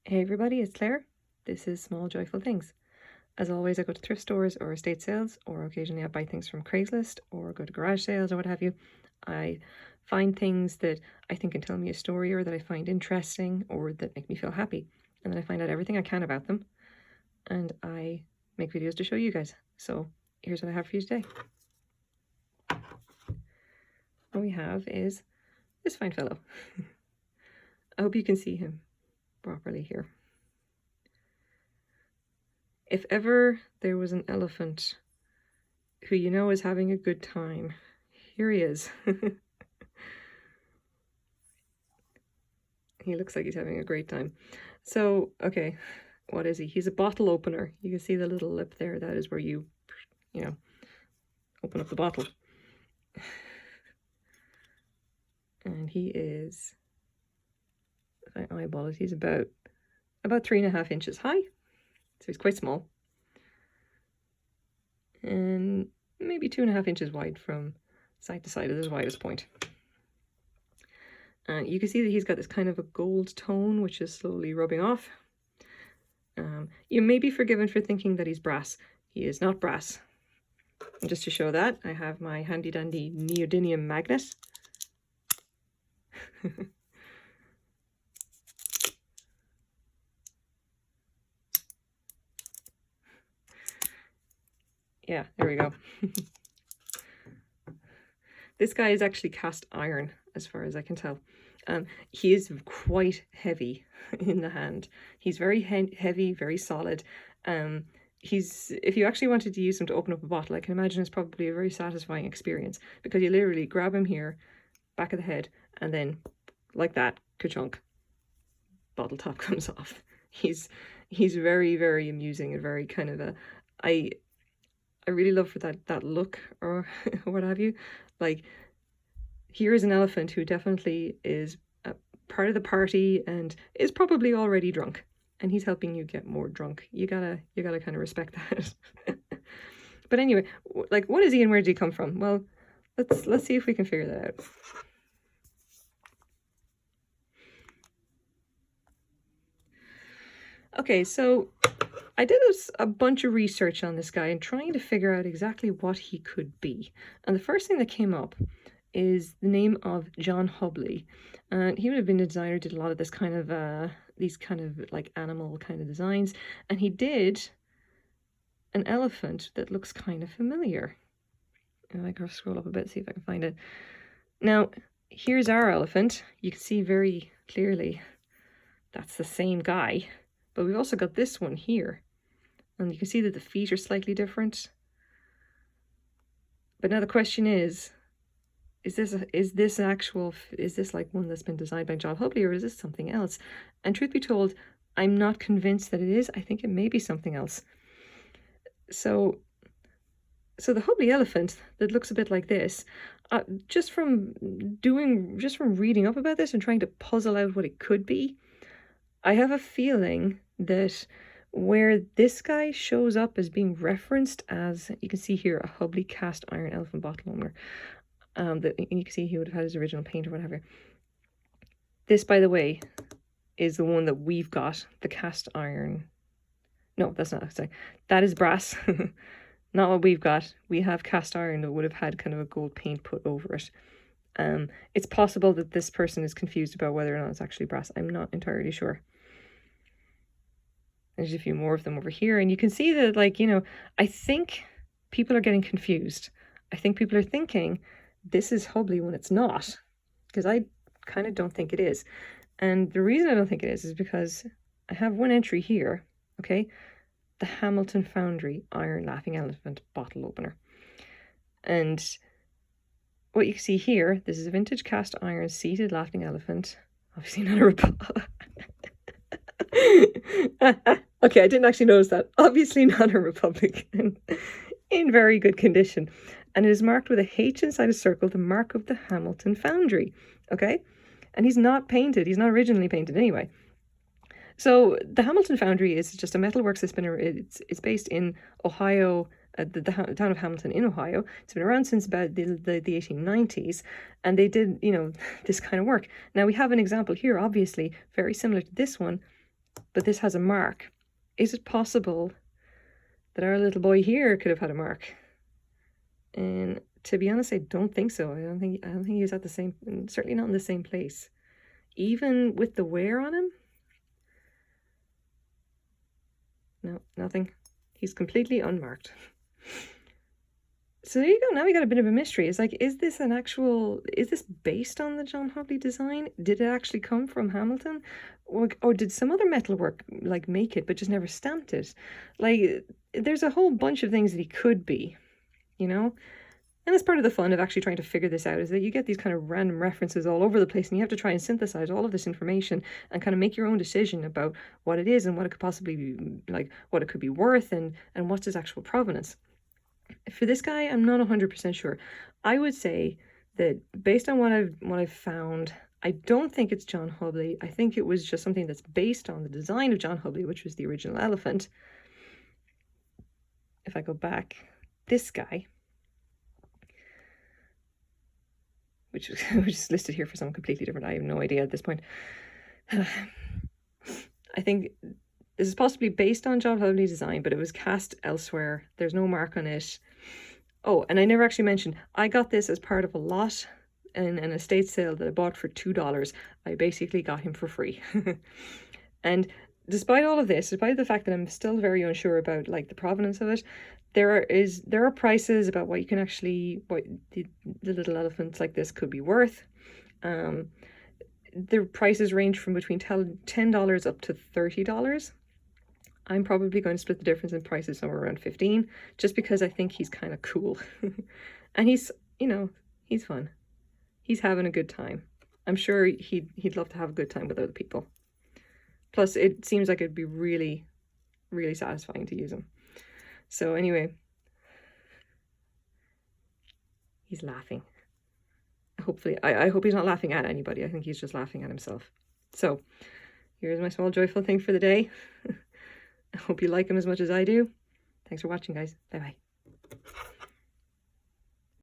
Hey everybody, it's Claire. This is Small Joyful Things. As always, I go to thrift stores or estate sales, or occasionally I buy things from Craigslist or go to garage sales or what have you. I find things that I think can tell me a story or that I find interesting or that make me feel happy. And then I find out everything I can about them and I make videos to show you guys. So here's what I have for you today. What we have is this fine fellow. I hope you can see him properly here. If ever there was an elephant who you know is having a good time, here he is. He looks like he's having a great time. So, okay, what is he? He's a bottle opener. You can see the little lip there. That is where you know, open up the bottle. And he is, if I eyeball it, he's about 3.5 inches high. So he's quite small. And maybe 2.5 inches wide from side to side at his widest point. You can see that he's got this kind of a gold tone, which is slowly rubbing off. You may be forgiven for thinking that he's brass. He is not brass. And just to show that, I have my handy dandy neodymium magnet. Yeah, there we go. This guy is actually cast iron, as far as I can tell. He is quite heavy in the hand. He's very heavy, very solid. If you actually wanted to use him to open up a bottle, I can imagine it's probably a very satisfying experience, because you literally grab him here, back of the head, and then like that, ka-chunk, bottle top comes off. He's very, very amusing and very kind of a, I really love for that look or what have you. Like, here is an elephant who definitely is a part of the party and is probably already drunk, and he's helping you get more drunk. You gotta kind of respect that. But anyway, like, what is he and where did he come from? Well, let's see if we can figure that out. Okay, so I did a bunch of research on this guy and trying to figure out exactly what he could be. And the first thing that came up is the name of John Hubley. And he would have been a designer, did a lot of this kind of, these kind of like animal kind of designs. And he did an elephant that looks kind of familiar. And I can scroll up a bit, see if I can find it. Now, here's our elephant. You can see very clearly that's the same guy. But we've also got this one here. And you can see that the feet are slightly different. But now the question is this like one that's been designed by John Hubley, or is this something else? And truth be told, I'm not convinced that it is. I think it may be something else. So the Hubley elephant that looks a bit like this, just from reading up about this and trying to puzzle out what it could be, I have a feeling that where this guy shows up as being referenced as, you can see here, a Hubley cast iron elephant bottle opener. That you can see he would have had his original paint or whatever. This, by the way, is the one that we've got, the cast iron. No, that's not, sorry. That is brass. Not what we've got. We have cast iron that would have had kind of a gold paint put over it. It's possible that this person is confused about whether or not it's actually brass. I'm not entirely sure. There's a few more of them over here. And you can see that, like, you know, I think people are getting confused. I think people are thinking this is Hubley when it's not. Because I kind of don't think it is. And the reason I don't think it is because I have one entry here, okay? The Hamilton Foundry Iron Laughing Elephant Bottle Opener. And what you can see here, this is a vintage cast iron seated laughing elephant. Obviously not a okay, I didn't actually notice that. Obviously not a Republican. In very good condition. And it is marked with a H inside a circle, the mark of the Hamilton Foundry. Okay? And he's not painted. He's not originally painted anyway. So the Hamilton Foundry is just a metalworks that's been, it's based in Ohio, the town of Hamilton in Ohio. It's been around since about the 1890s, and they did, you know, this kind of work. Now we have an example here, obviously very similar to this one, but this has a mark. Is it possible that our little boy here could have had a mark? And to be honest, I don't think so. I don't think he was at the same, certainly not in the same place. Even with the wear on him? No, nothing. He's completely unmarked. So there you go. Now we got a bit of a mystery. It's like, is this based on the John Hubley design? Did it actually come from Hamilton? Or did some other metalwork like make it but just never stamped it? Like, there's a whole bunch of things that he could be, you know? And that's part of the fun of actually trying to figure this out, is that you get these kind of random references all over the place and you have to try and synthesize all of this information and kind of make your own decision about what it is and what it could possibly be, like what it could be worth and what's its actual provenance. For this guy, I'm not 100% sure. I would say that based on what I've found, I don't think it's John Hubley. I think it was just something that's based on the design of John Hubley, which was the original elephant. If I go back, this guy, which is listed here for someone completely different. I have no idea at this point. I think this is possibly based on John Hubley's design, but it was cast elsewhere. There's no mark on it. Oh, and I never actually mentioned, I got this as part of a lot in an estate sale that I bought for $2. I basically got him for free. And despite all of this, despite the fact that I'm still very unsure about like the provenance of it, there are prices about what you can actually, what the little elephants like this could be worth. The prices range from between $10 up to $30. I'm probably going to split the difference in prices somewhere around 15, just because I think he's kind of cool. And he's, you know, he's fun. He's having a good time. I'm sure he'd love to have a good time with other people. Plus, it seems like it'd be really, really satisfying to use him. So anyway, he's laughing. Hopefully, I hope he's not laughing at anybody. I think he's just laughing at himself. So here's my small joyful thing for the day. I hope you like him as much as I do. Thanks for watching, guys. Bye-bye.